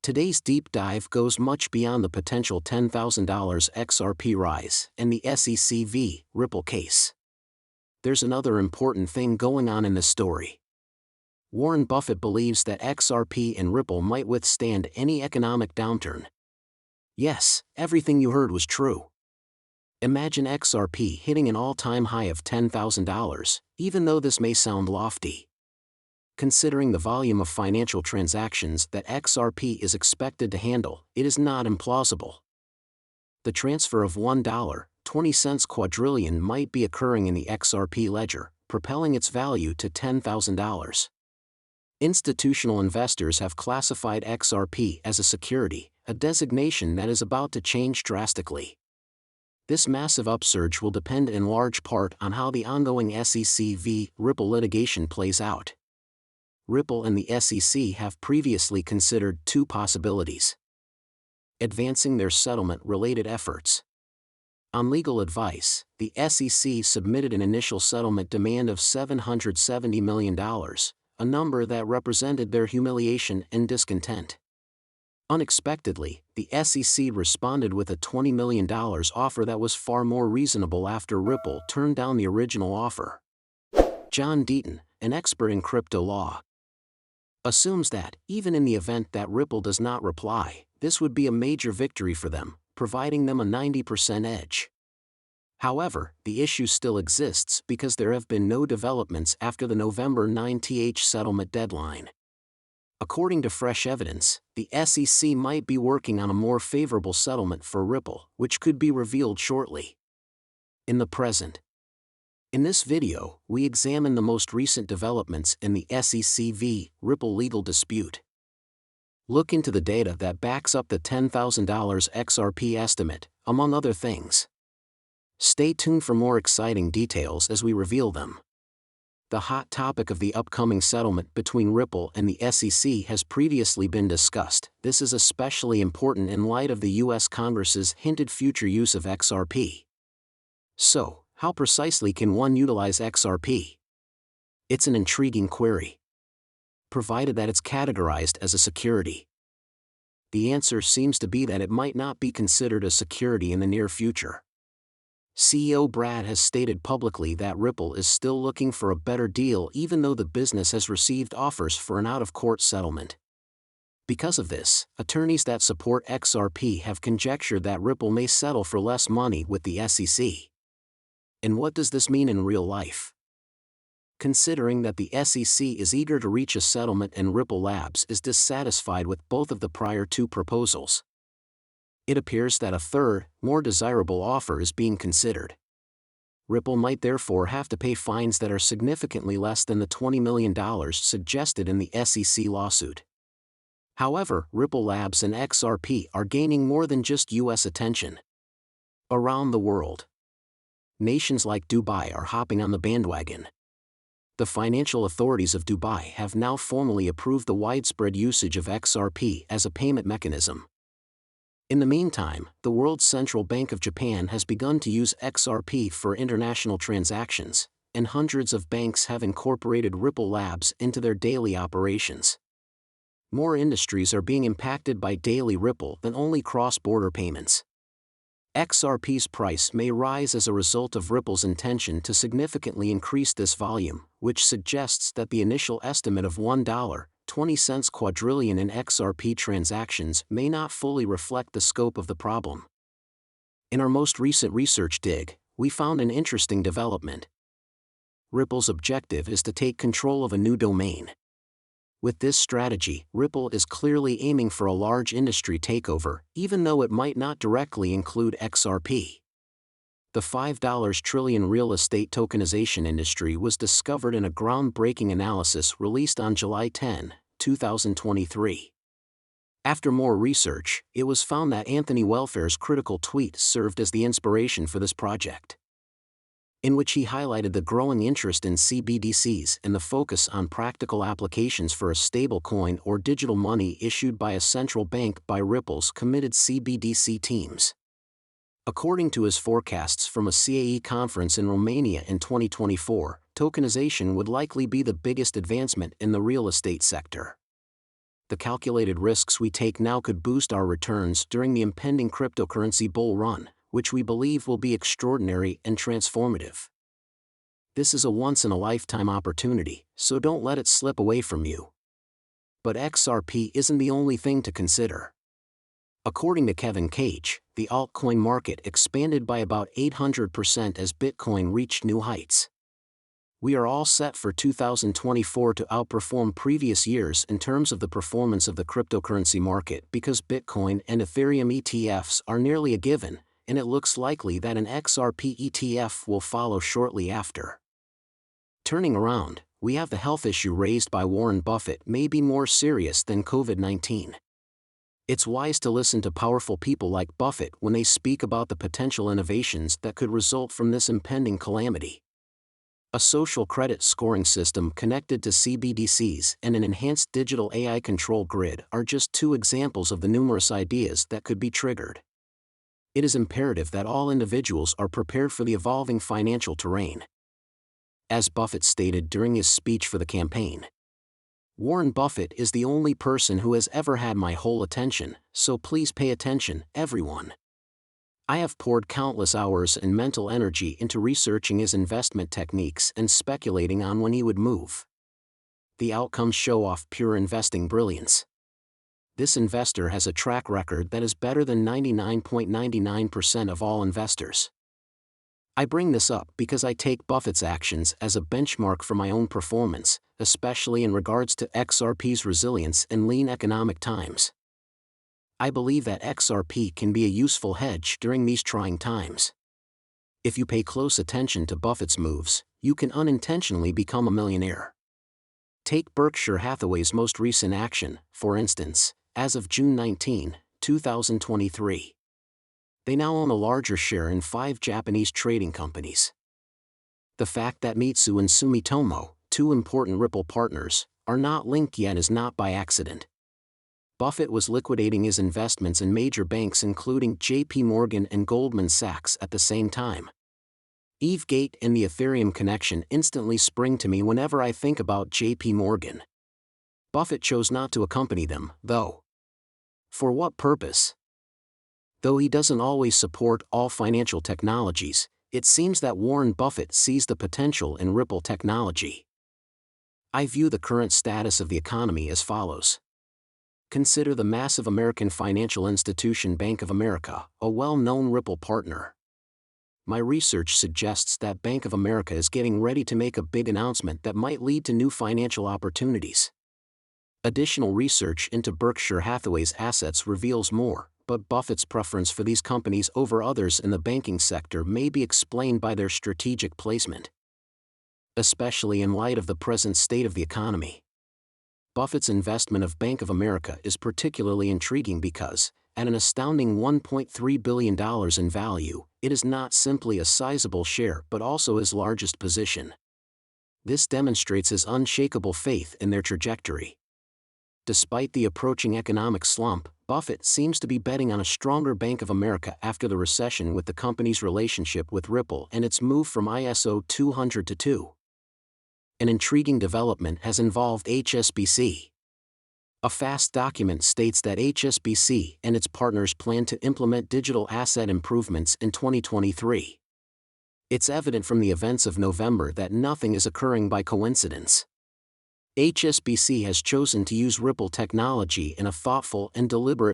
Today's deep dive goes much beyond the potential $10,000 XRP rise and the SEC v. Ripple case. There's another important thing going on in this story. Warren Buffett believes that XRP and Ripple might withstand any economic downturn. Yes, everything you heard was true. Imagine XRP hitting an all-time high of $10,000, even though this may sound lofty. Considering the volume of financial transactions that XRP is expected to handle, it is not implausible. The transfer of $1.20 quadrillion might be occurring in the XRP ledger, propelling its value to $10,000. Institutional investors have classified XRP as a security, a designation that is about to change drastically. This massive upsurge will depend in large part on how the ongoing SEC v. Ripple litigation plays out. Ripple and the SEC have previously considered two possibilities: advancing their settlement-related efforts. On legal advice, the SEC submitted an initial settlement demand of $770 million, a number that represented their humiliation and discontent. Unexpectedly, the SEC responded with a $20 million offer that was far more reasonable after Ripple turned down the original offer. John Deaton, an expert in crypto law, assumes that, even in the event that Ripple does not reply, this would be a major victory for them, providing them a 90% edge. However, the issue still exists because there have been no developments after the November 9th settlement deadline. According to fresh evidence, the SEC might be working on a more favorable settlement for Ripple, which could be revealed shortly. In the present. In this video, we examine the most recent developments in the SEC v. Ripple legal dispute. Look into the data that backs up the $10,000 XRP estimate, among other things. Stay tuned for more exciting details as we reveal them. The hot topic of the upcoming settlement between Ripple and the SEC has previously been discussed. This is especially important in light of the U.S. Congress's hinted future use of XRP. So, how precisely can one utilize XRP? It's an intriguing query. Provided that it's categorized as a security. The answer seems to be that it might not be considered a security in the near future. CEO Brad has stated publicly that Ripple is still looking for a better deal even though the business has received offers for an out-of-court settlement. Because of this, attorneys that support XRP have conjectured that Ripple may settle for less money with the SEC. And what does this mean in real life? Considering that the SEC is eager to reach a settlement and Ripple Labs is dissatisfied with both of the prior two proposals, it appears that a third, more desirable offer is being considered. Ripple might therefore have to pay fines that are significantly less than the $20 million suggested in the SEC lawsuit. However, Ripple Labs and XRP are gaining more than just U.S. attention. Around the world, nations like Dubai are hopping on the bandwagon. The financial authorities of Dubai have now formally approved the widespread usage of XRP as a payment mechanism. In the meantime, the world's central bank of Japan has begun to use XRP for international transactions, and hundreds of banks have incorporated Ripple Labs into their daily operations. More industries are being impacted by daily Ripple than only cross-border payments. XRP's price may rise as a result of Ripple's intention to significantly increase this volume, which suggests that the initial estimate of $1.20 quadrillion in XRP transactions may not fully reflect the scope of the problem. In our most recent research dig, we found an interesting development. Ripple's objective is to take control of a new domain. With this strategy, Ripple is clearly aiming for a large industry takeover, even though it might not directly include XRP. The $5 trillion real estate tokenization industry was discovered in a groundbreaking analysis released on July 10, 2023. After more research, it was found that Anthony Welfare's critical tweet served as the inspiration for this project, in which he highlighted the growing interest in CBDCs and the focus on practical applications for a stablecoin or digital money issued by a central bank by Ripple's committed CBDC teams. According to his forecasts from a CAE conference in Romania in 2024, tokenization would likely be the biggest advancement in the real estate sector. The calculated risks we take now could boost our returns during the impending cryptocurrency bull run, which we believe will be extraordinary and transformative. This is a once-in-a-lifetime opportunity, so don't let it slip away from you. But XRP isn't the only thing to consider. According to Kevin Cage, the altcoin market expanded by about 800% as Bitcoin reached new heights. We are all set for 2024 to outperform previous years in terms of the performance of the cryptocurrency market because Bitcoin and Ethereum ETFs are nearly a given, and it looks likely that an XRP ETF will follow shortly after. Turning around, we have the health issue raised by Warren Buffett may be more serious than COVID-19. It's wise to listen to powerful people like Buffett when they speak about the potential innovations that could result from this impending calamity. A social credit scoring system connected to CBDCs and an enhanced digital AI control grid are just two examples of the numerous ideas that could be triggered. It is imperative that all individuals are prepared for the evolving financial terrain. As Buffett stated during his speech for the campaign, Warren Buffett is the only person who has ever had my whole attention, so please pay attention, everyone. I have poured countless hours and mental energy into researching his investment techniques and speculating on when he would move. The outcomes show off pure investing brilliance. This investor has a track record that is better than 99.99% of all investors. I bring this up because I take Buffett's actions as a benchmark for my own performance, especially in regards to XRP's resilience in lean economic times. I believe that XRP can be a useful hedge during these trying times. If you pay close attention to Buffett's moves, you can unintentionally become a millionaire. Take Berkshire Hathaway's most recent action, for instance, as of June 19, 2023. They now own a larger share in 5 Japanese trading companies. The fact that Mitsui and Sumitomo, two important Ripple partners, are not linked yet is not by accident. Buffett was liquidating his investments in major banks including J.P. Morgan and Goldman Sachs at the same time. Eve Gate and the Ethereum connection instantly spring to me whenever I think about J.P. Morgan. Buffett chose not to accompany them, though. For what purpose? Though he doesn't always support all financial technologies, it seems that Warren Buffett sees the potential in Ripple technology. I view the current status of the economy as follows. Consider the massive American financial institution Bank of America, a well-known Ripple partner. My research suggests that Bank of America is getting ready to make a big announcement that might lead to new financial opportunities. Additional research into Berkshire Hathaway's assets reveals more, but Buffett's preference for these companies over others in the banking sector may be explained by their strategic placement. Especially in light of the present state of the economy. Buffett's investment of Bank of America is particularly intriguing because, at an astounding $1.3 billion in value, it is not simply a sizable share but also his largest position. This demonstrates his unshakable faith in their trajectory. Despite the approaching economic slump, Buffett seems to be betting on a stronger Bank of America after the recession with the company's relationship with Ripple and its move from ISO 200 to 2. An intriguing development has involved HSBC. A FAST document states that HSBC and its partners plan to implement digital asset improvements in 2023. It's evident from the events of November that nothing is occurring by coincidence. HSBC has chosen to use Ripple technology in a thoughtful and deliberate